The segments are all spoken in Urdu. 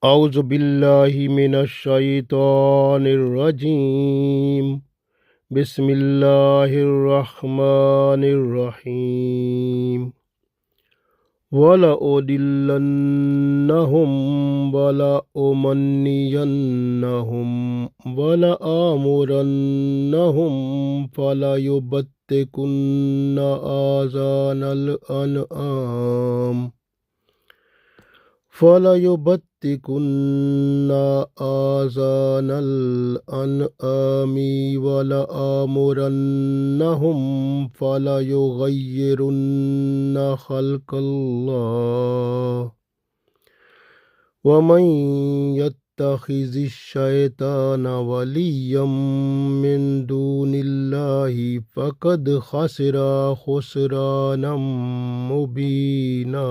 اعوذ باللہ من الشیطان الرجیم بسم اللہ الرحمن الرحیم وَلَأُضِلَّنَّهُمْ وَلَأُمَنِّيَنَّهُمْ وَلَآمُرَنَّهُمْ فَلَيُبَتِّكُنَّ آذَانَ الْأَنْعَامِ وَلَآمُرَنَّهُمْ فَلَيُغَيِّرُنَّ خَلْقَ اللَّهِ وَمَن يَتَّخِذِ الشَّيْطَانَ وَلِيًّا مِّن دُونِ اللَّهِ فَقَدْ خَسِرَ خُسْرَانًا مُّبِينًا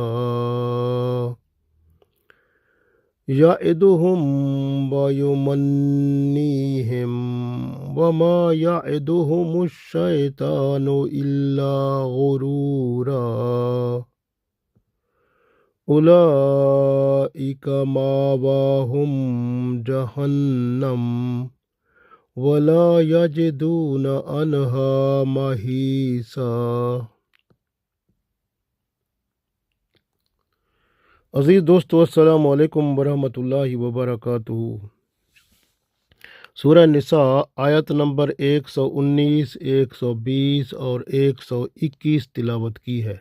يَعِدُهُمْ وَيُمَنِّيهِمْ وَمَا يَعِدُهُمُ الشَّيْطَانُ إِلَّا غُرُورًا أُولَئِكَ مَأْوَاهُمْ جَهَنَّمُ وَلَا يَجِدُونَ عَنْهَا مَحِيصًا۔ عزیز دوستو، السلام علیکم ورحمۃ اللہ وبرکاتہ۔ سورہ نساء آیت نمبر 119، 120 اور 121 تلاوت کی ہے۔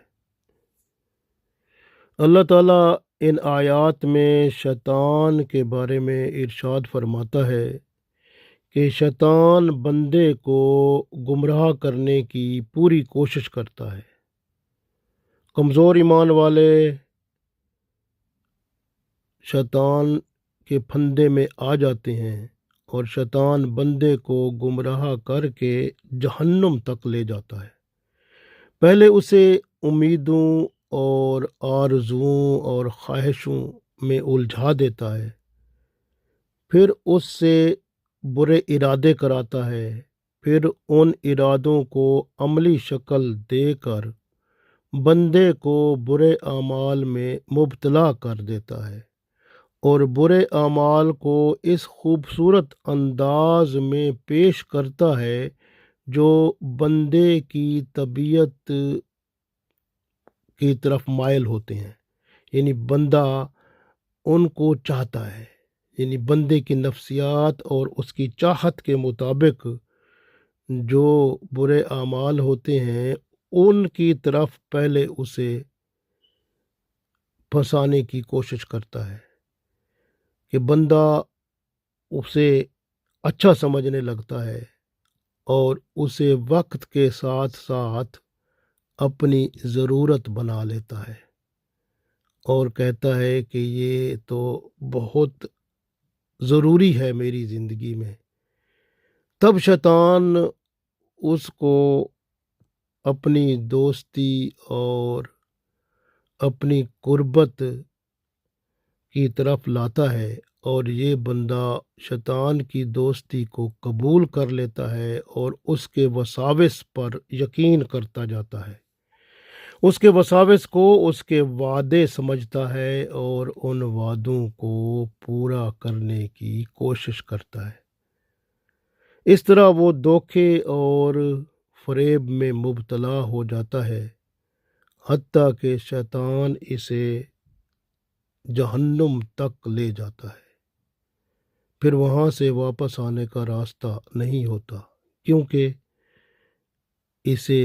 اللہ تعالیٰ ان آیات میں شیطان کے بارے میں ارشاد فرماتا ہے کہ شیطان بندے کو گمراہ کرنے کی پوری کوشش کرتا ہے۔ کمزور ایمان والے شیطان کے پھندے میں آ جاتے ہیں اور شیطان بندے کو گمراہ کر کے جہنم تک لے جاتا ہے۔ پہلے اسے امیدوں اور آرزوؤں اور خواہشوں میں الجھا دیتا ہے، پھر اس سے برے ارادے کراتا ہے، پھر ان ارادوں کو عملی شکل دے کر بندے کو برے اعمال میں مبتلا کر دیتا ہے، اور برے اعمال کو اس خوبصورت انداز میں پیش کرتا ہے جو بندے کی طبیعت کی طرف مائل ہوتے ہیں، یعنی بندہ ان کو چاہتا ہے، یعنی بندے کی نفسیات اور اس کی چاہت کے مطابق جو برے اعمال ہوتے ہیں ان کی طرف پہلے اسے پھنسانے کی کوشش کرتا ہے کہ بندہ اسے اچھا سمجھنے لگتا ہے اور اسے وقت کے ساتھ ساتھ اپنی ضرورت بنا لیتا ہے اور کہتا ہے کہ یہ تو بہت ضروری ہے میری زندگی میں۔ تب شیطان اس کو اپنی دوستی اور اپنی قربت کی طرف لاتا ہے، اور یہ بندہ شیطان کی دوستی کو قبول کر لیتا ہے اور اس کے وساوس پر یقین کرتا جاتا ہے، اس کے وساوس کو اس کے وعدے سمجھتا ہے اور ان وعدوں کو پورا کرنے کی کوشش کرتا ہے۔ اس طرح وہ دھوکے اور فریب میں مبتلا ہو جاتا ہے، حتیٰ کہ شیطان اسے جہنم تک لے جاتا ہے۔ پھر وہاں سے واپس آنے کا راستہ نہیں ہوتا، کیونکہ اسے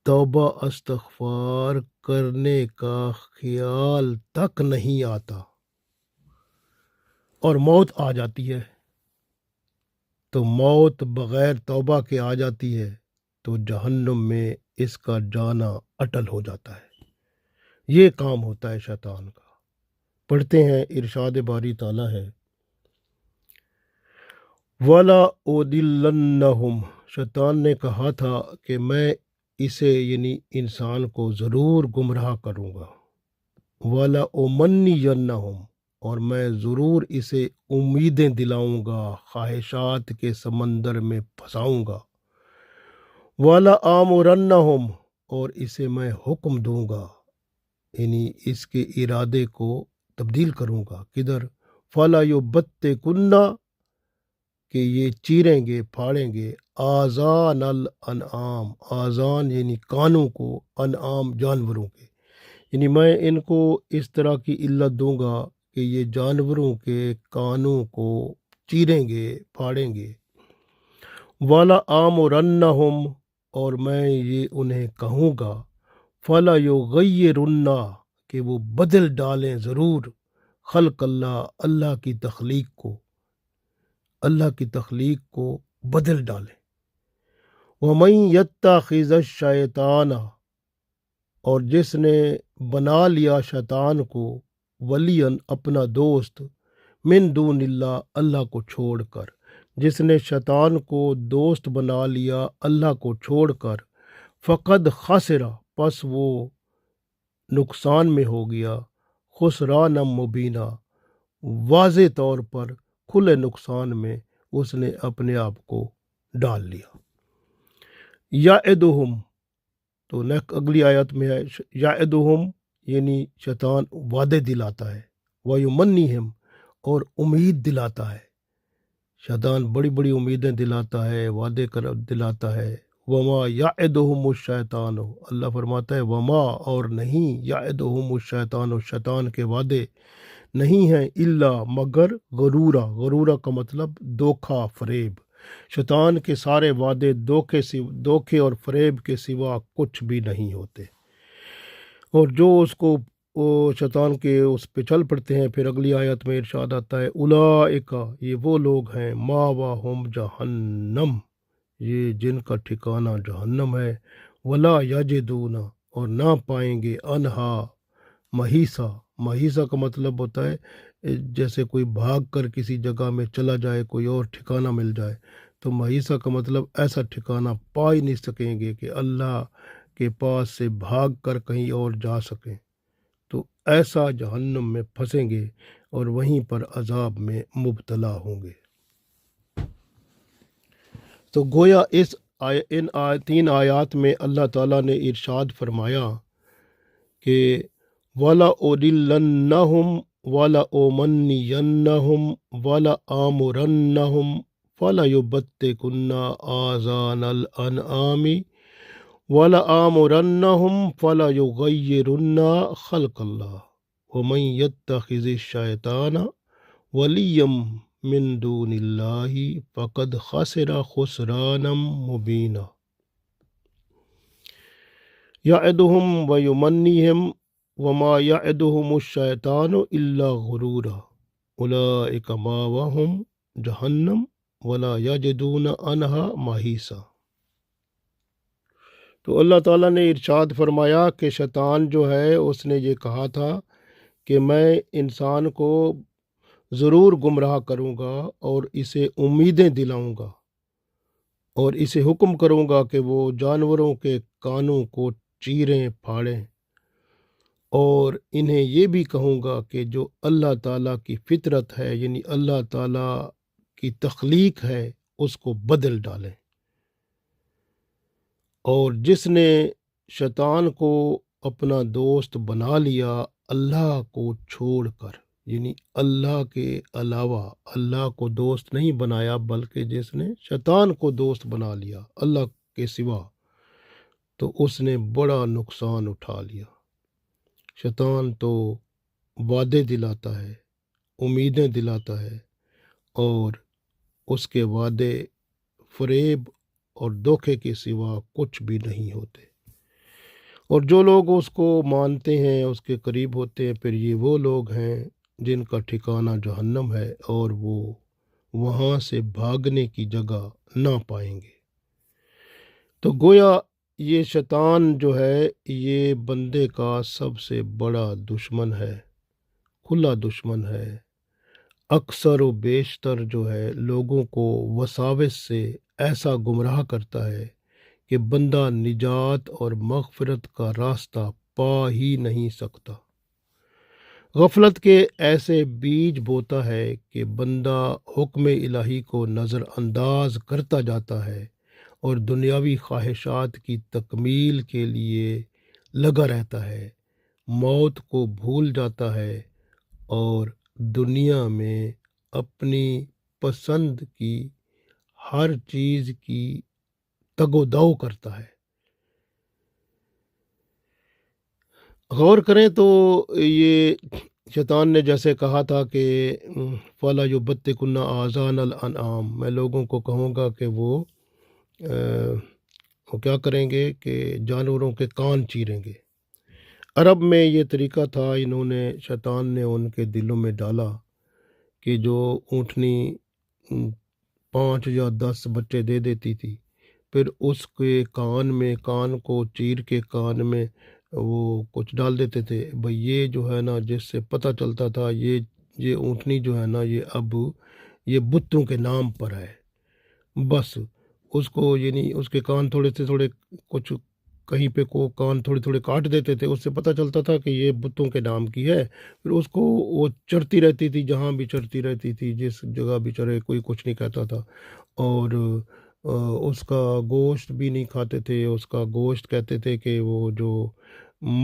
توبہ استغفار کرنے کا خیال تک نہیں آتا اور موت آ جاتی ہے۔ تو موت بغیر توبہ کے آ جاتی ہے تو جہنم میں اس کا جانا اٹل ہو جاتا ہے۔ یہ کام ہوتا ہے شیطان کا۔ پڑھتے ہیں، ارشاد باری تعالیٰ ہے، وَلَأُضِلَّنَّهُمْ، شیطان نے کہا تھا کہ میں اسے یعنی انسان کو ضرور گمراہ کروں گا، وَلَأُمَنِّيَنَّهُمْ، اور میں ضرور اسے امیدیں دلاؤں گا، خواہشات کے سمندر میں پھنساؤں گا، وَلَآمُرَنَّهُمْ، اور اسے میں حکم دوں گا، یعنی اس کے ارادے کو تبدیل کروں گا. کدھر؟ فَلَا يُبَتِّكُنَّ کہ یہ چیریں گے پھاڑیں گے آذان الانعام، آذان یعنی کانوں کو، انعام جانوروں کے، یعنی میں ان کو اس طرح کی علت دوں گا کہ یہ جانوروں کے کانوں کو چیریں گے پھاڑیں گے. والا آمرنہم اور میں یہ انہیں کہوں گا، فلا یغیرن کہ وہ بدل ڈالیں ضرور، خلق اللہ اللہ کی تخلیق کو، اللہ کی تخلیق کو بدل ڈالیں. وَمَن يَتَّخِذِ الشَّيْطَانَ اور جس نے بنا لیا شیطان کو، ولیًا اپنا دوست، من دون اللہ اللہ کو چھوڑ کر، جس نے شیطان کو دوست بنا لیا اللہ کو چھوڑ کر، فقد خسرا پس وہ نقصان میں ہو گیا، خسران مبینہ واضح طور پر کھلے نقصان میں اس نے اپنے آپ کو ڈال لیا. یعدہم تو اگلی آیت میں ہے یعدہم یعنی شیطان وعدے دلاتا ہے، ویمنیہم اور امید دلاتا ہے. شیطان بڑی بڑی امیدیں دلاتا ہے، وعدے دلاتا ہے. وما یعدہم الشیطان اللہ فرماتا ہے وما اور نہیں یعدہم الشیطان شیطان کے وعدے نہیں ہیں الا مگر غرورا، غرورا کا مطلب دھوکا فریب. شیطان کے سارے وعدے دھوکے اور فریب کے سوا کچھ بھی نہیں ہوتے. اور جو اس کو شیطان کے اس پہ چل پڑتے ہیں، پھر اگلی آیت میں ارشاد آتا ہے اولئک یہ وہ لوگ ہیں ماواہم جہنم یہ جن کا ٹھکانہ جہنم ہے، ولا یجدون اور نہ پائیں گے انہا محیصا. محیصا کا مطلب ہوتا ہے جیسے کوئی بھاگ کر کسی جگہ میں چلا جائے، کوئی اور ٹھکانہ مل جائے، تو محیصا کا مطلب ایسا ٹھکانہ پا ہی نہیں سکیں گے کہ اللہ کے پاس سے بھاگ کر کہیں اور جا سکیں. تو ایسا جہنم میں پھنسیں گے اور وہیں پر عذاب میں مبتلا ہوں گے. تو گویا ان تین آیات میں اللہ تعالیٰ نے ارشاد فرمایا کہ وَلَا أُضِلَّنَّهُمْ وَلَا أُمَنِّيَنَّهُمْ وَلَا آمُرَنَّهُمْ فَلَيُبَتِّكُنَّ آذَانَ الْأَنْعَامِ وَلَا آمُرَنَّهُمْ فَلَيُغَيِّرُنَّ خَلْقَ اللَّهِ وَمَن يَتَّخِذِ الشَّيْطَانَ وَلِيًّا من دون اللہ فقد خسر خسرانا مبینا. یعدہم ویمنیہم وما یعدہم الشیطان الا غرورا اولئک ماواہم جہنم ولا یجدون عنہا محیصا. تو اللہ تعالیٰ نے ارشاد فرمایا کہ شیطان جو ہے اس نے یہ کہا تھا کہ میں انسان کو ضرور گمراہ کروں گا اور اسے امیدیں دلاؤں گا اور اسے حکم کروں گا کہ وہ جانوروں کے کانوں کو چیریں پھاڑیں، اور انہیں یہ بھی کہوں گا کہ جو اللہ تعالیٰ کی فطرت ہے یعنی اللہ تعالیٰ کی تخلیق ہے اس کو بدل ڈالیں. اور جس نے شیطان کو اپنا دوست بنا لیا اللہ کو چھوڑ کر، یعنی اللہ کے علاوہ اللہ کو دوست نہیں بنایا بلکہ جس نے شیطان کو دوست بنا لیا اللہ کے سوا، تو اس نے بڑا نقصان اٹھا لیا. شیطان تو وعدے دلاتا ہے، امیدیں دلاتا ہے، اور اس کے وعدے فریب اور دھوکے کے سوا کچھ بھی نہیں ہوتے. اور جو لوگ اس کو مانتے ہیں اس کے قریب ہوتے ہیں، پھر یہ وہ لوگ ہیں جن کا ٹھکانہ جہنم ہے اور وہ وہاں سے بھاگنے کی جگہ نہ پائیں گے. تو گویا یہ شیطان جو ہے یہ بندے کا سب سے بڑا دشمن ہے، کھلا دشمن ہے. اکثر و بیشتر جو ہے لوگوں کو وساوس سے ایسا گمراہ کرتا ہے کہ بندہ نجات اور مغفرت کا راستہ پا ہی نہیں سکتا. غفلت کے ایسے بیج بوتا ہے کہ بندہ حکم الہی کو نظر انداز کرتا جاتا ہے اور دنیاوی خواہشات کی تکمیل کے لیے لگا رہتا ہے، موت کو بھول جاتا ہے، اور دنیا میں اپنی پسند کی ہر چیز کی تگ و دو کرتا ہے۔ غور کریں تو یہ شیطان نے جیسے کہا تھا کہ فَلَا يُبَتِّكُنَّ آذَانَ الْأَنْعَامِ، میں لوگوں کو کہوں گا کہ وہ کیا کریں گے کہ جانوروں کے کان چیریں گے۔ عرب میں یہ طریقہ تھا، انہوں نے شیطان نے ان کے دلوں میں ڈالا کہ جو اونٹنی 5 یا 10 بچے دے دیتی تھی، پھر اس کے کان کو چیر کے کان میں وہ کچھ ڈال دیتے تھے۔ بھئی یہ جو ہے نا، جس سے پتہ چلتا تھا یہ اونٹنی جو ہے نا، یہ اب یہ بتوں کے نام پر ہے۔ بس اس کو یعنی اس کے کان تھوڑے سے تھوڑے کچھ کہیں پہ کو کان تھوڑے تھوڑے کاٹ دیتے تھے، اس سے پتہ چلتا تھا کہ یہ بتوں کے نام کی ہے۔ پھر اس کو وہ چرتی رہتی تھی، جہاں بھی چرتی رہتی تھی، جس جگہ بھی چرے، کوئی کچھ نہیں کہتا تھا۔ اور اس کا گوشت بھی نہیں کھاتے تھے، اس کا گوشت کہتے تھے کہ وہ جو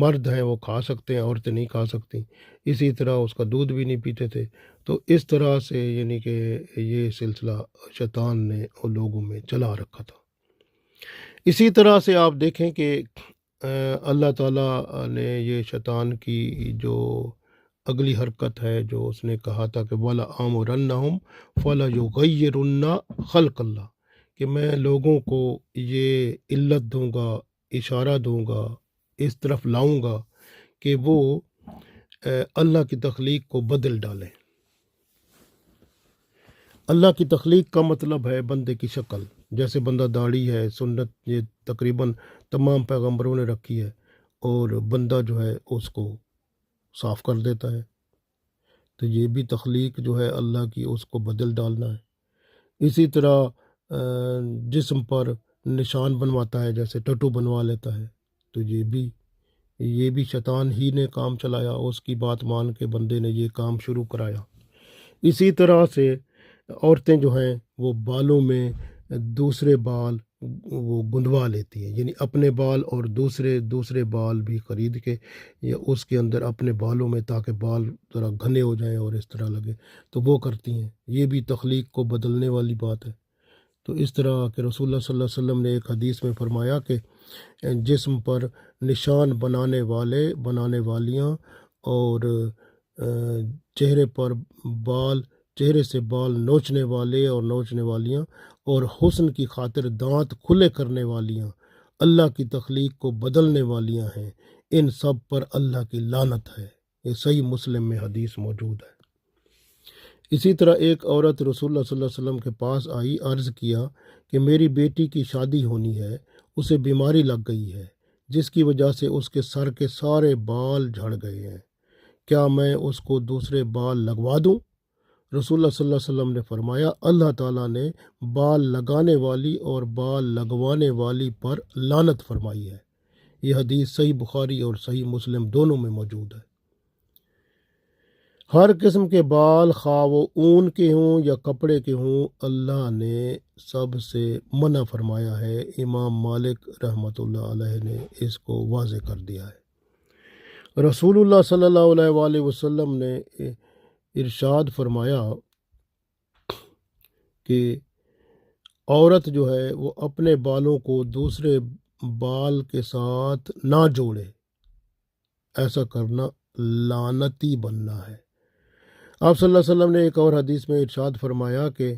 مرد ہیں وہ کھا سکتے ہیں، عورتیں نہیں کھا سکتی۔ اسی طرح اس کا دودھ بھی نہیں پیتے تھے۔ تو اس طرح سے یعنی کہ یہ سلسلہ شیطان نے ان لوگوں میں چلا رکھا تھا۔ اسی طرح سے آپ دیکھیں کہ اللہ تعالیٰ نے یہ شیطان کی جو اگلی حرکت ہے، جو اس نے کہا تھا کہ وَلَآمُرَنَّهُمْ فَلَيُغَيِّرُنَّ خَلْقَ اللَّهِ، کہ میں لوگوں کو یہ علت دوں گا، اشارہ دوں گا، اس طرف لاؤں گا کہ وہ اللہ کی تخلیق کو بدل ڈالیں۔ اللہ کی تخلیق کا مطلب ہے بندے کی شکل، جیسے بندہ داڑھی ہے، سنت یہ تقریباً تمام پیغمبروں نے رکھی ہے، اور بندہ جو ہے اس کو صاف کر دیتا ہے۔ تو یہ بھی تخلیق جو ہے اللہ کی، اس کو بدل ڈالنا ہے۔ اسی طرح جسم پر نشان بنواتا ہے، جیسے ٹٹو بنوا لیتا ہے، تو یہ بھی شیطان ہی نے کام چلایا، اس کی بات مان کے بندے نے یہ کام شروع کرایا۔ اسی طرح سے عورتیں جو ہیں وہ بالوں میں دوسرے بال وہ گندوا لیتی ہیں، یعنی اپنے بال اور دوسرے بال بھی خرید کے یا اس کے اندر اپنے بالوں میں، تاکہ بال ذرا گھنے ہو جائیں اور اس طرح لگے، تو وہ کرتی ہیں۔ یہ بھی تخلیق کو بدلنے والی بات ہے۔ تو اس طرح کہ رسول اللہ صلی اللہ علیہ وسلم نے ایک حدیث میں فرمایا کہ جسم پر نشان بنانے والیاں اور چہرے پر بال، چہرے سے بال نوچنے والے اور نوچنے والیاں، اور حسن کی خاطر دانت کھلے کرنے والیاں، اللہ کی تخلیق کو بدلنے والیاں ہیں، ان سب پر اللہ کی لعنت ہے۔ یہ صحیح مسلم میں حدیث موجود ہے۔ اسی طرح ایک عورت رسول اللہ صلی اللہ علیہ وسلم کے پاس آئی، عرض کیا کہ میری بیٹی کی شادی ہونی ہے، اسے بیماری لگ گئی ہے، جس کی وجہ سے اس کے سر کے سارے بال جھڑ گئے ہیں، کیا میں اس کو دوسرے بال لگوا دوں؟ رسول اللہ صلی اللہ علیہ وسلم نے فرمایا، اللہ تعالیٰ نے بال لگانے والی اور بال لگوانے والی پر لعنت فرمائی ہے۔ یہ حدیث صحیح بخاری اور صحیح مسلم دونوں میں موجود ہے۔ ہر قسم کے بال، خواہ وہ اون کے ہوں یا کپڑے کے ہوں، اللہ نے سب سے منع فرمایا ہے۔ امام مالک رحمۃ اللہ علیہ نے اس کو واضح کر دیا ہے۔ رسول اللہ صلی اللہ علیہ وآلہ وسلم نے ارشاد فرمایا کہ عورت جو ہے وہ اپنے بالوں کو دوسرے بال کے ساتھ نہ جوڑے، ایسا کرنا لعنتی بننا ہے۔ آپ صلی اللہ علیہ وسلم نے ایک اور حدیث میں ارشاد فرمایا کہ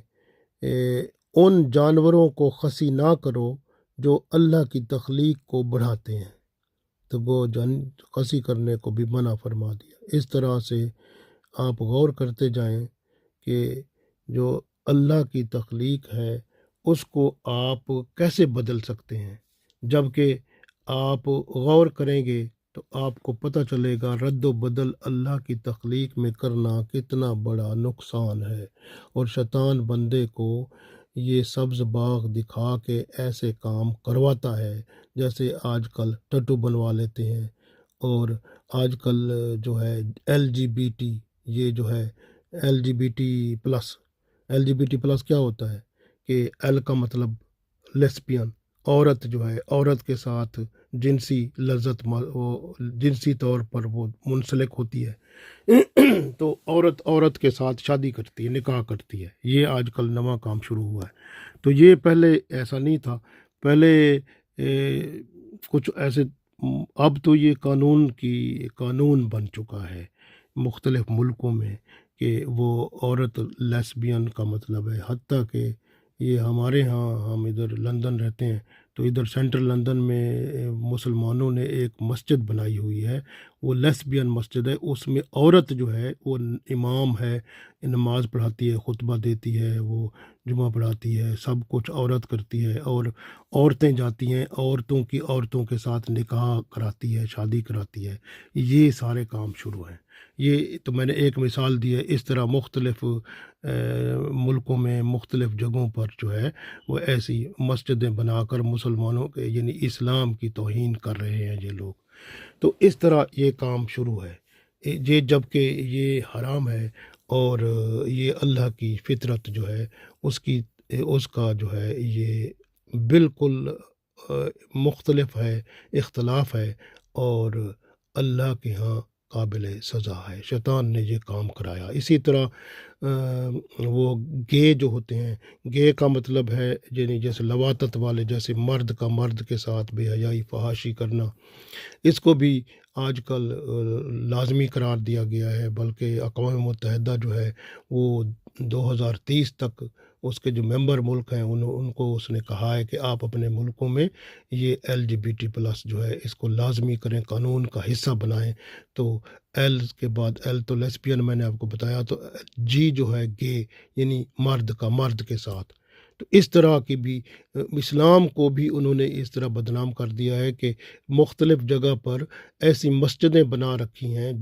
ان جانوروں کو خصی نہ کرو جو اللہ کی تخلیق کو بڑھاتے ہیں، تو وہ خصی کرنے کو بھی منع فرما دیا۔ اس طرح سے آپ غور کرتے جائیں کہ جو اللہ کی تخلیق ہے اس کو آپ کیسے بدل سکتے ہیں۔ جبکہ آپ غور کریں گے تو آپ کو پتہ چلے گا رد و بدل اللہ کی تخلیق میں کرنا کتنا بڑا نقصان ہے، اور شیطان بندے کو یہ سبز باغ دکھا کے ایسے کام کرواتا ہے، جیسے آج کل ٹٹو بنوا لیتے ہیں، اور آج کل جو ہے LGBT، یہ جو ہے LGBT+ کیا ہوتا ہے کہ ایل کا مطلب لیسبین، عورت جو ہے عورت کے ساتھ جنسی لذت وہ جنسی طور پر وہ منسلک ہوتی ہے تو عورت عورت کے ساتھ شادی کرتی ہے، نکاح کرتی ہے، یہ آج کل نواں کام شروع ہوا ہے۔ تو یہ پہلے ایسا نہیں تھا، پہلے کچھ ایسے اب تو یہ قانون بن چکا ہے مختلف ملکوں میں کہ وہ عورت لیسبین کا مطلب ہے، حتیٰ کہ یہ ہمارے ہاں، ہم ادھر لندن رہتے ہیں تو ادھر سینٹرل لندن میں مسلمانوں نے ایک مسجد بنائی ہوئی ہے، وہ لیسبین مسجد ہے، اس میں عورت جو ہے وہ امام ہے، نماز پڑھاتی ہے، خطبہ دیتی ہے، وہ جمعہ پڑھاتی ہے، سب کچھ عورت کرتی ہے، اور عورتیں جاتی ہیں، عورتوں کے ساتھ نکاح کراتی ہے، شادی کراتی ہے، یہ سارے کام شروع ہیں۔ یہ تو میں نے ایک مثال دی ہے، اس طرح مختلف ملکوں میں مختلف جگہوں پر جو ہے وہ ایسی مسجدیں بنا کر مسلمانوں کے یعنی اسلام کی توہین کر رہے ہیں یہ لوگ۔ تو اس طرح یہ کام شروع ہے، یہ جب کہ یہ حرام ہے، اور یہ اللہ کی فطرت جو ہے اس کا جو ہے یہ بالکل مختلف ہے، اختلاف ہے، اور اللہ کے ہاں قابل سزا ہے، شیطان نے یہ کام کرایا۔ اسی طرح وہ گے جو ہوتے ہیں، گے کا مطلب ہے یعنی جیسے لواطت والے، جیسے مرد کا مرد کے ساتھ بے حیائی فحاشی کرنا، اس کو بھی آج کل لازمی قرار دیا گیا ہے، بلکہ اقوام متحدہ جو ہے وہ 2030 تک اس کے جو ممبر ملک ہیں ان کو اس نے کہا ہے کہ آپ اپنے ملکوں میں یہ LGBT+ جو ہے اس کو لازمی کریں، قانون کا حصہ بنائیں۔ تو ایل کے بعد ایل تو لیسبین میں نے آپ کو بتایا، تو جی جو ہے گے یعنی مرد کا مرد کے ساتھ۔ تو اس طرح کی بھی اسلام کو بھی انہوں نے اس طرح بدنام کر دیا ہے کہ مختلف جگہ پر ایسی مسجدیں بنا رکھی ہیں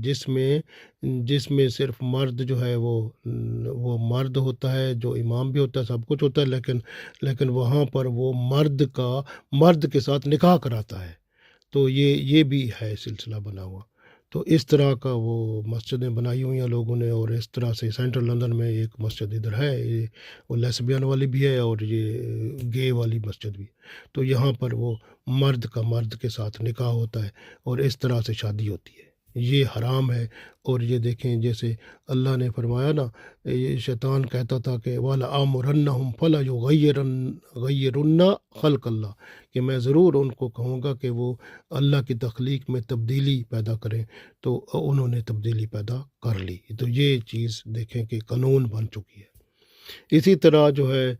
جس میں صرف مرد جو ہے وہ مرد ہوتا ہے، جو امام بھی ہوتا ہے، سب کچھ ہوتا ہے، لیکن وہاں پر وہ مرد کے ساتھ نکاح کراتا ہے۔ تو یہ بھی ہے سلسلہ بنا ہوا۔ تو اس طرح کا وہ مسجدیں بنائی ہوئی ہیں لوگوں نے، اور اس طرح سے سینٹرل لندن میں ایک مسجد ادھر ہے، وہ لیسبین والی بھی ہے اور یہ گے والی مسجد بھی۔ تو یہاں پر وہ مرد کا مرد کے ساتھ نکاح ہوتا ہے اور اس طرح سے شادی ہوتی ہے، یہ حرام ہے۔ اور یہ دیکھیں جیسے اللہ نے فرمایا نا، یہ شیطان کہتا تھا کہ والا آمرنہم فلا یغیرن خلق اللہ، کہ میں ضرور ان کو کہوں گا کہ وہ اللہ کی تخلیق میں تبدیلی پیدا کریں، تو انہوں نے تبدیلی پیدا کر لی۔ تو یہ چیز دیکھیں کہ قانون بن چکی ہے۔ اسی طرح جو ہے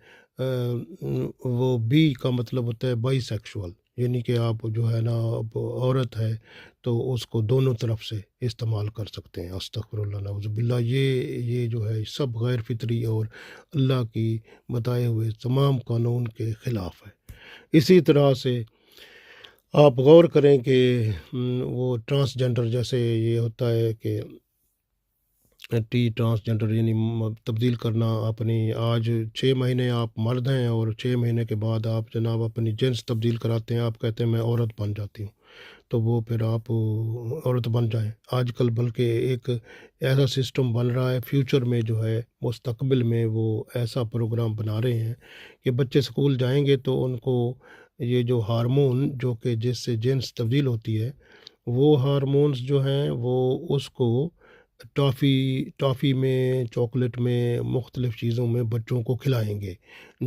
وہ بی کا مطلب ہوتا ہے بائی سیکشول، یعنی کہ آپ جو ہے نا اب عورت ہے تو اس کو دونوں طرف سے استعمال کر سکتے ہیں، استغفر اللہ نعوذ باللہ، یہ جو ہے سب غیر فطری اور اللہ کی بتائے ہوئے تمام قانون کے خلاف ہے۔ اسی طرح سے آپ غور کریں کہ وہ ٹرانسجنڈر جیسے یہ ہوتا ہے کہ ٹرانسجنڈر یعنی تبدیل کرنا اپنی، آج 6 مہینے آپ مرد ہیں اور 6 مہینے کے بعد آپ جناب اپنی جنس تبدیل کراتے ہیں، آپ کہتے ہیں میں عورت بن جاتی ہوں، تو وہ پھر آپ عورت بن جائیں۔ آج کل بلکہ ایک ایسا سسٹم بن رہا ہے، فیوچر میں جو ہے مستقبل میں وہ ایسا پروگرام بنا رہے ہیں کہ بچے اسکول جائیں گے تو ان کو یہ جو ہارمون جو کہ جس سے جنس تبدیل ہوتی ہے، وہ ہارمونز جو ہیں وہ اس کو ٹافی میں، چاکلیٹ میں، مختلف چیزوں میں بچوں کو کھلائیں گے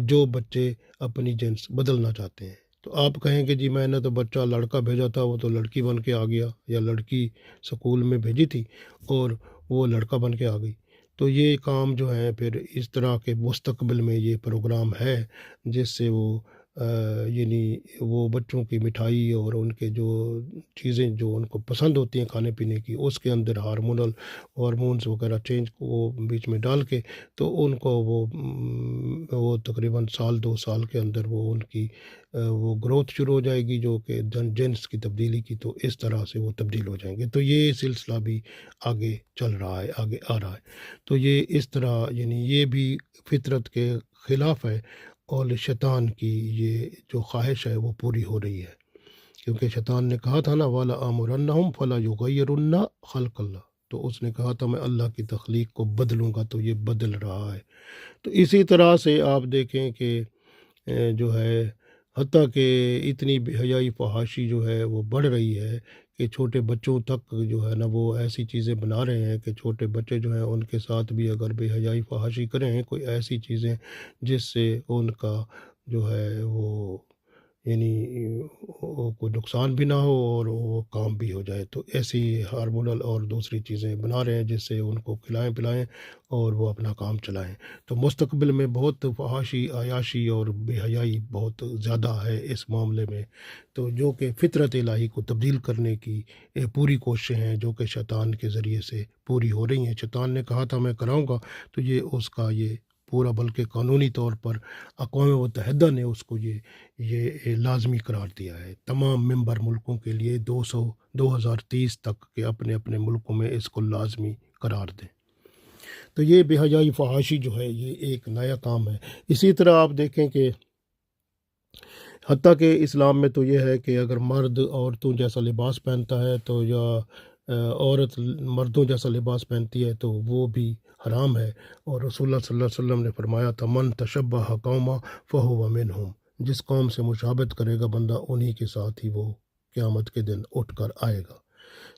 جو بچے اپنی جنس بدلنا چاہتے ہیں۔ تو آپ کہیں کہ جی میں نے تو بچہ لڑکا بھیجا تھا، وہ تو لڑکی بن کے آ گیا، یا لڑکی سکول میں بھیجی تھی اور وہ لڑکا بن کے آ گئی۔ تو یہ کام جو ہے پھر اس طرح کے مستقبل میں یہ پروگرام ہے جس سے وہ یعنی وہ بچوں کی مٹھائی اور ان کے جو چیزیں جو ان کو پسند ہوتی ہیں کھانے پینے کی، اس کے اندر ہارمونز وغیرہ چینج وہ بیچ میں ڈال کے، تو ان کو وہ تقریباً 1-2 سال کے اندر وہ ان کی وہ گروتھ شروع ہو جائے گی، جو کہ جنس کی تبدیلی کی، تو اس طرح سے وہ تبدیل ہو جائیں گے۔ تو یہ سلسلہ بھی آگے چل رہا ہے، آگے آ رہا ہے۔ تو یہ اس طرح یعنی یہ بھی فطرت کے خلاف ہے، اور شیطان کی یہ جو خواہش ہے وہ پوری ہو رہی ہے، کیونکہ شیطان نے کہا تھا نا والا آمرنہم فلا یغیرن خلق اللہ، تو اس نے کہا تھا میں اللہ کی تخلیق کو بدلوں گا، تو یہ بدل رہا ہے۔ تو اسی طرح سے آپ دیکھیں کہ جو ہے حتیٰ کہ اتنی بے حیائی فحاشی جو ہے وہ بڑھ رہی ہے کہ چھوٹے بچوں تک جو ہے نا وہ ایسی چیزیں بنا رہے ہیں کہ چھوٹے بچے جو ہیں ان کے ساتھ بھی اگر بے حیائی فحاشی کریں کوئی ایسی چیزیں جس سے ان کا جو ہے وہ یعنی کوئی نقصان بھی نہ ہو اور وہ کام بھی ہو جائے، تو ایسی ہارمونل اور دوسری چیزیں بنا رہے ہیں جس سے ان کو کھلائیں پلائیں اور وہ اپنا کام چلائیں، تو مستقبل میں بہت فحاشی عیاشی اور بے حیائی بہت زیادہ ہے اس معاملے میں، تو جو کہ فطرت الہی کو تبدیل کرنے کی پوری کوششیں ہیں جو کہ شیطان کے ذریعے سے پوری ہو رہی ہیں۔ شیطان نے کہا تھا میں کراؤں گا، تو یہ اس کا یہ پورا بلکہ قانونی طور پر اقوام متحدہ نے اس کو یہ لازمی قرار دیا ہے تمام ممبر ملکوں کے لیے 2030 تک کہ اپنے اپنے ملکوں میں اس کو لازمی قرار دیں۔ تو یہ بے حیائی فحاشی جو ہے یہ ایک نیا کام ہے۔ اسی طرح آپ دیکھیں کہ حتیٰ کہ اسلام میں تو یہ ہے کہ اگر مرد عورتوں جیسا لباس پہنتا ہے تو یا عورت مردوں جیسا لباس پہنتی ہے تو وہ بھی حرام ہے، اور رسول اللہ صلی اللہ علیہ وسلم نے فرمایا تھا من تشبہ قوما فہو منہم، جس قوم سے مشابہت کرے گا بندہ انہی کے ساتھ ہی وہ قیامت کے دن اٹھ کر آئے گا،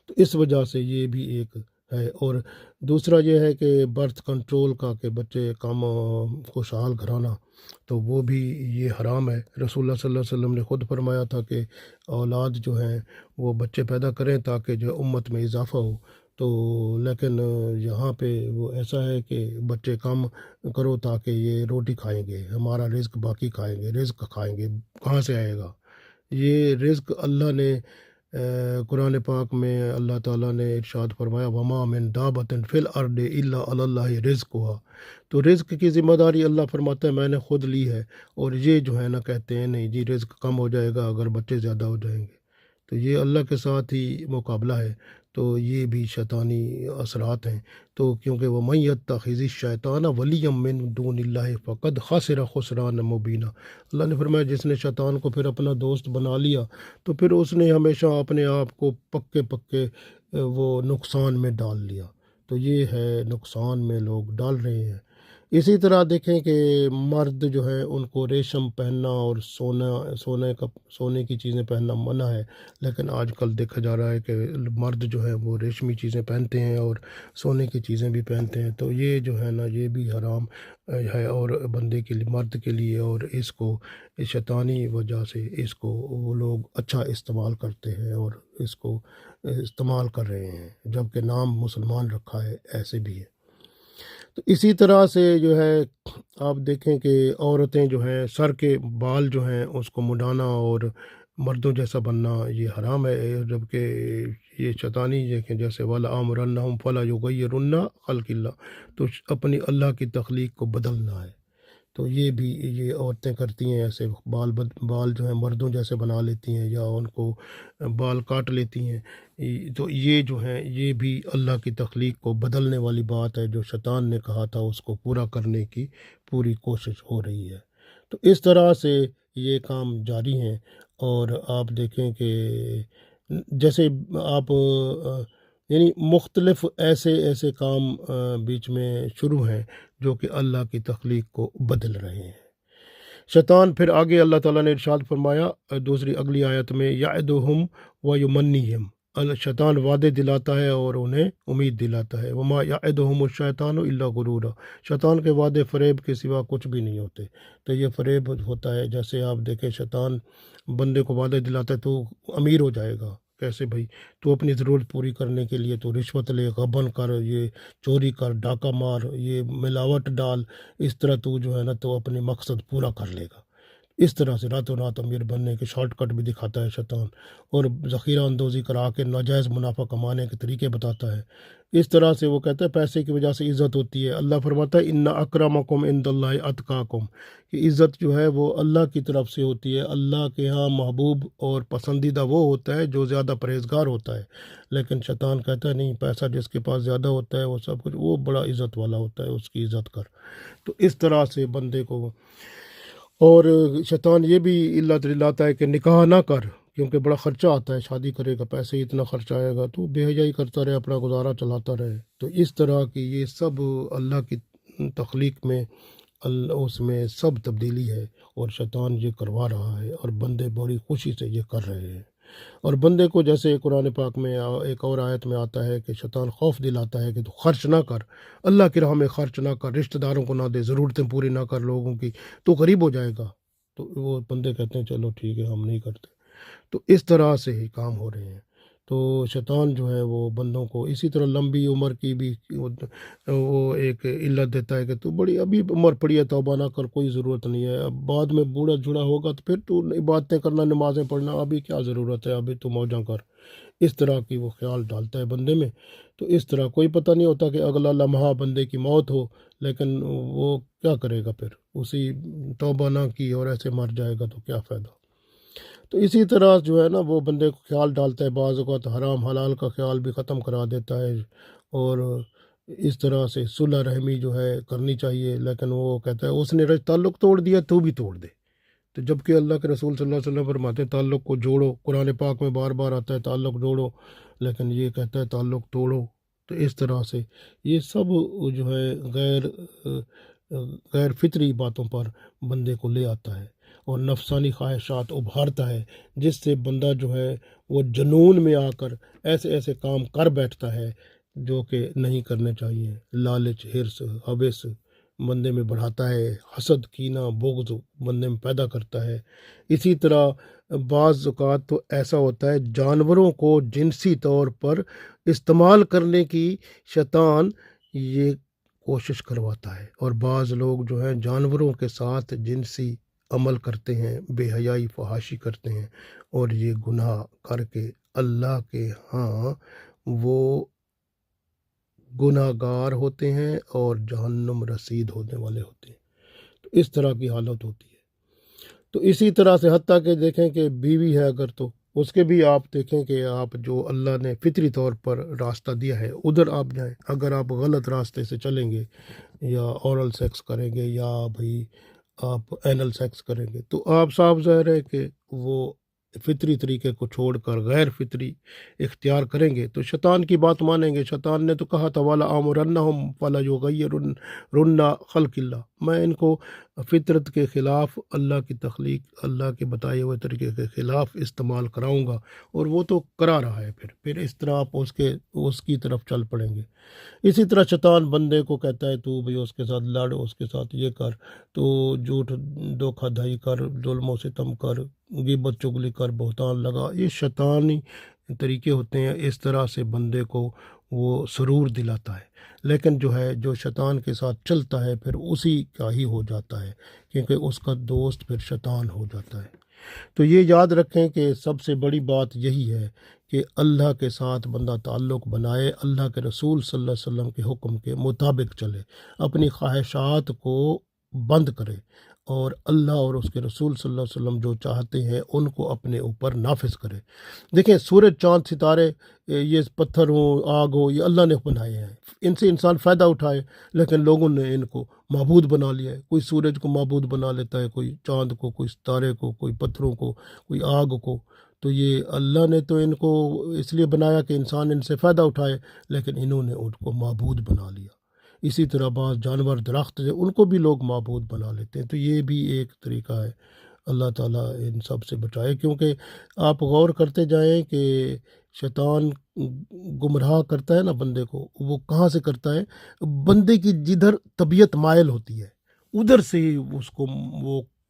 تو اس وجہ سے یہ بھی ایک ہے۔ اور دوسرا یہ ہے کہ برتھ کنٹرول کا کہ بچے کم خوشحال گھرانہ، تو وہ بھی یہ حرام ہے۔ رسول اللہ صلی اللہ علیہ وسلم نے خود فرمایا تھا کہ اولاد جو ہیں وہ بچے پیدا کریں تاکہ جو امت میں اضافہ ہو، تو لیکن یہاں پہ وہ ایسا ہے کہ بچے کم کرو تاکہ یہ روٹی کھائیں گے، ہمارا رزق باقی کھائیں گے، رزق کھائیں گے کہاں سے آئے گا؟ یہ رزق اللہ نے قرآن پاک میں اللہ تعالیٰ نے ارشاد فرمایا وما من دابۃ فی الارض الا علی اللہ رزقها، تو رزق کی ذمہ داری اللہ فرماتا ہے میں نے خود لی ہے، اور یہ جو ہے نا کہتے ہیں نہیں جی رزق کم ہو جائے گا اگر بچے زیادہ ہو جائیں گے، تو یہ اللہ کے ساتھ ہی مقابلہ ہے، تو یہ بھی شیطانی اثرات ہیں، تو کیونکہ وہ من یتخذ الشیطان ولیا من دون اللہ فقد خسر خسران مبینہ، اللہ نے فرمایا جس نے شیطان کو پھر اپنا دوست بنا لیا تو پھر اس نے ہمیشہ اپنے آپ کو پکے پکے وہ نقصان میں ڈال لیا، تو یہ ہے نقصان میں لوگ ڈال رہے ہیں۔ اسی طرح دیکھیں کہ مرد جو ہیں ان کو ریشم پہننا اور سونے کی چیزیں پہننا منع ہے، لیکن آج کل دیکھا جا رہا ہے کہ مرد جو ہے وہ ریشمی چیزیں پہنتے ہیں اور سونے کی چیزیں بھی پہنتے ہیں، تو یہ جو ہے نا یہ بھی حرام ہے اور بندے کے لیے مرد کے لیے، اور اس کو شیطانی وجہ سے اس کو وہ لوگ اچھا استعمال کرتے ہیں اور اس کو استعمال کر رہے ہیں جبکہ نام مسلمان رکھا ہے ایسے بھی ہے۔ تو اسی طرح سے جو ہے آپ دیکھیں کہ عورتیں جو ہیں سر کے بال جو ہیں اس کو مڈانا اور مردوں جیسا بننا یہ حرام ہے، جبکہ یہ شیطانی دیکھیں جیسے وَلَآمُرَنَّهُمْ فَلَا يُغَيِّرُنَّ خَلْقِ اللَّهِ، تو اپنی اللہ کی تخلیق کو بدلنا ہے، تو یہ بھی یہ عورتیں کرتی ہیں ایسے بال جو ہیں مردوں جیسے بنا لیتی ہیں یا ان کو بال کاٹ لیتی ہیں، تو یہ جو ہیں یہ بھی اللہ کی تخلیق کو بدلنے والی بات ہے جو شیطان نے کہا تھا اس کو پورا کرنے کی پوری کوشش ہو رہی ہے، تو اس طرح سے یہ کام جاری ہیں۔ اور آپ دیکھیں کہ جیسے آپ یعنی مختلف ایسے کام بیچ میں شروع ہیں جو کہ اللہ کی تخلیق کو بدل رہے ہیں۔ شیطان پھر آگے اللہ تعالیٰ نے ارشاد فرمایا دوسری اگلی آیت میں یعدہم ویمنیہم، شیطان وعدے دلاتا ہے اور انہیں امید دلاتا ہے، وما یعدہم الشیطان الا غرورا، شیطان کے وعدے فریب کے سوا کچھ بھی نہیں ہوتے، تو یہ فریب ہوتا ہے، جیسے آپ دیکھیں شیطان بندے کو وعدے دلاتا ہے تو امیر ہو جائے گا، کیسے بھائی تو اپنی ضرورت پوری کرنے کے لیے تو رشوت لے، غبن کر، یہ چوری کر، ڈاکہ مار، یہ ملاوٹ ڈال، اس طرح تو جو ہے نا تو اپنے مقصد پورا کر لے گا، اس طرح سے راتوں رات امیر بننے کے شارٹ کٹ بھی دکھاتا ہے شیطان، اور ذخیرہ اندوزی کرا کے ناجائز منافع کمانے کے طریقے بتاتا ہے، اس طرح سے وہ کہتا ہے پیسے کی وجہ سے عزت ہوتی ہے، اللہ فرماتا ہے ان اکرمکم عند اللہ اتقاکم، کہ عزت جو ہے وہ اللہ کی طرف سے ہوتی ہے، اللہ کے ہاں محبوب اور پسندیدہ وہ ہوتا ہے جو زیادہ پرہیزگار ہوتا ہے، لیکن شیطان کہتا ہے نہیں، پیسہ جس کے پاس زیادہ ہوتا ہے وہ سب کچھ وہ بڑا عزت والا ہوتا ہے، اس کی عزت کر، تو اس طرح سے بندے کو، اور شیطان یہ بھی علت دلاتا ہے کہ نکاح نہ کر کیونکہ بڑا خرچہ آتا ہے، شادی کرے گا پیسے اتنا خرچہ آئے گا، تو بے حیائی کرتا رہے، اپنا گزارا چلاتا رہے، تو اس طرح کی یہ سب اللہ کی تخلیق میں اس میں سب تبدیلی ہے، اور شیطان یہ کروا رہا ہے، اور بندے بڑی خوشی سے یہ کر رہے ہیں۔ اور بندے کو جیسے قرآن پاک میں ایک اور آیت میں آتا ہے کہ شیطان خوف دلاتا ہے کہ تو خرچ نہ کر، اللہ کی راہ میں خرچ نہ کر، رشتہ داروں کو نہ دے، ضرورتیں پوری نہ کر لوگوں کی، تو غریب ہو جائے گا۔ تو وہ بندے کہتے ہیں چلو ٹھیک ہے، ہم نہیں کرتے۔ تو اس طرح سے ہی کام ہو رہے ہیں۔ تو شیطان جو ہے وہ بندوں کو اسی طرح لمبی عمر کی بھی وہ ایک علت دیتا ہے کہ تو بڑی ابھی عمر پڑی ہے، توبہ نہ کر، کوئی ضرورت نہیں ہے، اب بعد میں بوڑھا جڑا ہوگا تو پھر تو عبادتیں کرنا، نمازیں پڑھنا، ابھی کیا ضرورت ہے، ابھی تو موجاں کر۔ اس طرح کی وہ خیال ڈالتا ہے بندے میں۔ تو اس طرح کوئی پتہ نہیں ہوتا کہ اگلا لمحہ بندے کی موت ہو، لیکن وہ کیا کرے گا پھر، اسی توبہ نہ کی اور ایسے مر جائے گا تو کیا فائدہ۔ تو اسی طرح جو ہے نا وہ بندے کو خیال ڈالتا ہے، بعض اوقات حرام حلال کا خیال بھی ختم کرا دیتا ہے، اور اس طرح سے صلح رحمی جو ہے کرنی چاہیے، لیکن وہ کہتا ہے اس نے تعلق توڑ دیا تو بھی توڑ دے۔ تو جب کہ اللہ کے رسول صلی اللہ علیہ وسلم فرماتے ہیں تعلق کو جوڑو، قرآن پاک میں بار بار آتا ہے تعلق جوڑو، لیکن یہ کہتا ہے تعلق توڑو۔ تو اس طرح سے یہ سب جو ہے غیر فطری باتوں پر بندے کو لے آتا ہے، اور نفسانی خواہشات ابھارتا ہے، جس سے بندہ جو ہے وہ جنون میں آ کر ایسے ایسے کام کر بیٹھتا ہے جو کہ نہیں کرنے چاہیے۔ لالچ، حرص، ہوس بندے میں بڑھاتا ہے، حسد، کینہ، بغض بندے میں پیدا کرتا ہے۔ اسی طرح بعض اوقات تو ایسا ہوتا ہے جانوروں کو جنسی طور پر استعمال کرنے کی شیطان یہ کوشش کرواتا ہے، اور بعض لوگ جو ہیں جانوروں کے ساتھ جنسی عمل کرتے ہیں، بے حیائی فحاشی کرتے ہیں، اور یہ گناہ کر کے اللہ کے ہاں وہ گناہ گار ہوتے ہیں اور جہنم رسید ہونے والے ہوتے ہیں۔ تو اس طرح کی حالت ہوتی ہے۔ تو اسی طرح سے حتیٰ کہ دیکھیں کہ بیوی ہے اگر، تو اس کے بھی آپ دیکھیں کہ آپ جو اللہ نے فطری طور پر راستہ دیا ہے ادھر آپ جائیں۔ اگر آپ غلط راستے سے چلیں گے، یا اورل سیکس کریں گے، یا بھئی آپ اینل سیکس کریں گے، تو آپ صاف ظاہر ہے کہ وہ فطری طریقے کو چھوڑ کر غیر فطری اختیار کریں گے تو شیطان کی بات مانیں گے۔ شیطان نے تو کہا تھا والا آمرنہم فلا یغیرن خلق اللہ، میں ان کو فطرت کے خلاف، اللہ کی تخلیق، اللہ کے بتائے ہوئے طریقے کے خلاف استعمال کراؤں گا، اور وہ تو کرا رہا ہے۔ پھر اس طرح آپ اس کی طرف چل پڑیں گے۔ اسی طرح شیطان بندے کو کہتا ہے تو بھی اس کے ساتھ لڑ، اس کے ساتھ یہ کر، تو جھوٹ دھوکہ دہی کر، ظلم و ستم کر، غیبت چغلی کر، بہتان لگا۔ یہ شیطانی طریقے ہوتے ہیں، اس طرح سے بندے کو وہ سرور دلاتا ہے۔ لیکن جو شیطان کے ساتھ چلتا ہے پھر اسی کا ہی ہو جاتا ہے، کیونکہ اس کا دوست پھر شیطان ہو جاتا ہے۔ تو یہ یاد رکھیں کہ سب سے بڑی بات یہی ہے کہ اللہ کے ساتھ بندہ تعلق بنائے، اللہ کے رسول صلی اللہ علیہ وسلم کے حکم کے مطابق چلے، اپنی خواہشات کو بند کرے، اور اللہ اور اس کے رسول صلی اللہ علیہ وسلم جو چاہتے ہیں ان کو اپنے اوپر نافذ کرے۔ دیکھیں سورج، چاند، ستارے، یہ پتھر ہوں، آگ ہو، یہ اللہ نے بنائے ہیں، ان سے انسان فائدہ اٹھائے، لیکن لوگوں نے ان کو معبود بنا لیا ہے۔ کوئی سورج کو معبود بنا لیتا ہے، کوئی چاند کو، کوئی ستارے کو، کوئی پتھروں کو، کوئی آگ کو۔ تو یہ اللہ نے تو ان کو اس لیے بنایا کہ انسان ان سے فائدہ اٹھائے، لیکن انہوں نے ان کو معبود بنا لیا۔ اسی طرح بعض جانور، درخت ہیں، ان کو بھی لوگ معبود بنا لیتے ہیں۔ تو یہ بھی ایک طریقہ ہے۔ اللہ تعالیٰ ان سب سے بچائے، کیونکہ آپ غور کرتے جائیں کہ شیطان گمراہ کرتا ہے نا بندے کو، وہ کہاں سے کرتا ہے؟ بندے کی جدھر طبیعت مائل ہوتی ہے ادھر سے ہی اس کو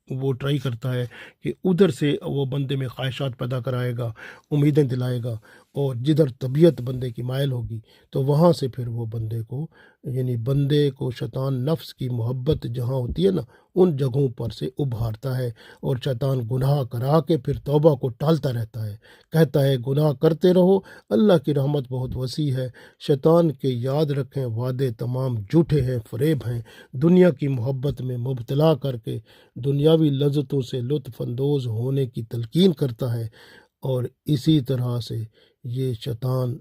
وہ ٹرائی کرتا ہے کہ ادھر سے وہ بندے میں خواہشات پیدا کرائے گا، امیدیں دلائے گا، اور جدھر طبیعت بندے کی مائل ہوگی تو وہاں سے پھر وہ بندے کو، یعنی بندے کو شیطان نفس کی محبت جہاں ہوتی ہے نا ان جگہوں پر سے ابھارتا ہے، اور شیطان گناہ کرا کے پھر توبہ کو ٹالتا رہتا ہے، کہتا ہے گناہ کرتے رہو، اللہ کی رحمت بہت وسیع ہے۔ شیطان کے یاد رکھیں وعدے تمام جھوٹے ہیں، فریب ہیں، دنیا کی محبت میں مبتلا کر کے دنیاوی لذتوں سے لطف اندوز ہونے کی تلقین کرتا ہے۔ اور اسی طرح سے یہ شیطان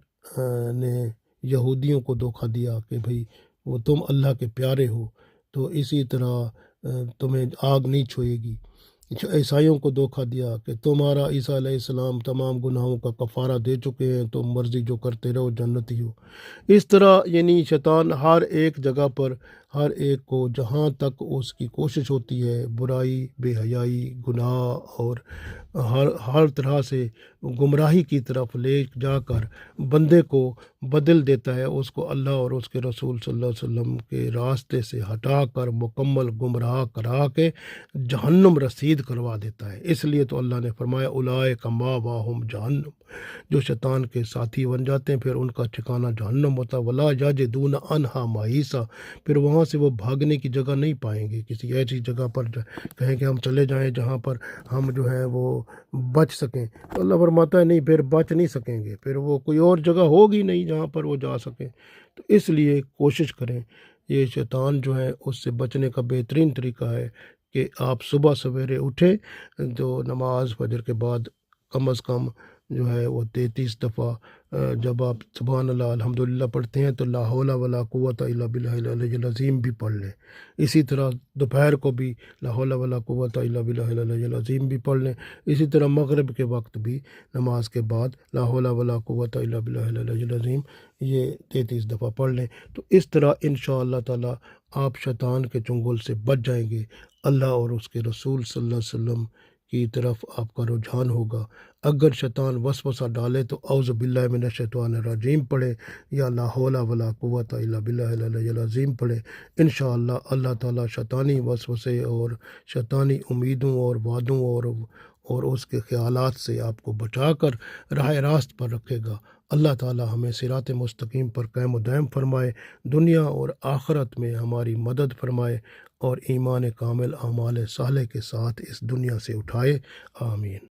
نے یہودیوں کو دھوکہ دیا کہ بھئی وہ تم اللہ کے پیارے ہو تو اسی طرح تمہیں آگ نہیں چھوئے گی۔ عیسائیوں کو دھوکہ دیا کہ تمہارا عیسیٰ علیہ السلام تمام گناہوں کا کفارہ دے چکے ہیں، تم مرضی جو کرتے رہو، جنتی ہو۔ اس طرح یعنی شیطان ہر ایک جگہ پر ہر ایک کو جہاں تک اس کی کوشش ہوتی ہے برائی، بے حیائی، گناہ اور ہر طرح سے گمراہی کی طرف لے جا کر بندے کو بدل دیتا ہے، اس کو اللہ اور اس کے رسول صلی اللہ علیہ وسلم کے راستے سے ہٹا کر مکمل گمراہ کرا کے جہنم رسید کروا دیتا ہے۔ اس لیے تو اللہ نے فرمایا اولئک مأواہم جہنم، جو شیطان کے ساتھی بن جاتے ہیں پھر ان کا ٹھکانہ جہنم ہوتا ہے، ولا یجدون عنہا محیصا، پھر وہاں سے وہ بھاگنے کی جگہ نہیں پائیں گے، کسی ایسی جگہ پر کہیں کہ ہم چلے جائیں جہاں پر ہم جو ہے وہ بچ سکیں، تو اللہ فرماتا ہے نہیں، پھر بچ نہیں سکیں گے، پھر وہ کوئی اور جگہ ہوگی نہیں جہاں پر وہ جا سکیں۔ تو اس لیے کوشش کریں، یہ شیطان جو ہے اس سے بچنے کا بہترین طریقہ ہے کہ آپ صبح سویرے اٹھیں، جو نماز فجر کے بعد کم از کم جو ہے وہ 33 دفعہ جب آپ سبحان اللہ الحمدللہ پڑھتے ہیں تو لا حول ولا قوت الا باللہ العلی العظیم بھی پڑھ لیں۔ اسی طرح دوپہر کو بھی لا حول ولا قوت الا باللہ العلی العظیم بھی پڑھ لیں۔ اسی طرح مغرب کے وقت بھی نماز کے بعد لا حول ولا قوت الا باللہ العلی العظیم یہ 33 دفعہ پڑھ لیں۔ تو اس طرح انشاءاللہ تعالی آپ شیطان کے چنگل سے بچ جائیں گے، اللہ اور اس کے رسول صلی اللہ علیہ وسلم کی طرف آپ کا رجحان ہوگا۔ اگر شیطان وسوسہ ڈالے تو اعوذ باللہ من الشیطان الرجیم پڑھے یا لا حول ولا قوت الا باللہ العلی العظیم پڑھے، انشاءاللہ اللہ تعالیٰ شیطانی وسوسے اور شیطانی امیدوں اور وعدوں اور اس کے خیالات سے آپ کو بچا کر راہ راست پر رکھے گا۔ اللہ تعالیٰ ہمیں صراط مستقیم پر قائم و دائم فرمائے، دنیا اور آخرت میں ہماری مدد فرمائے اور ایمان کامل اعمال صالح کے ساتھ اس دنیا سے اٹھائے، آمین۔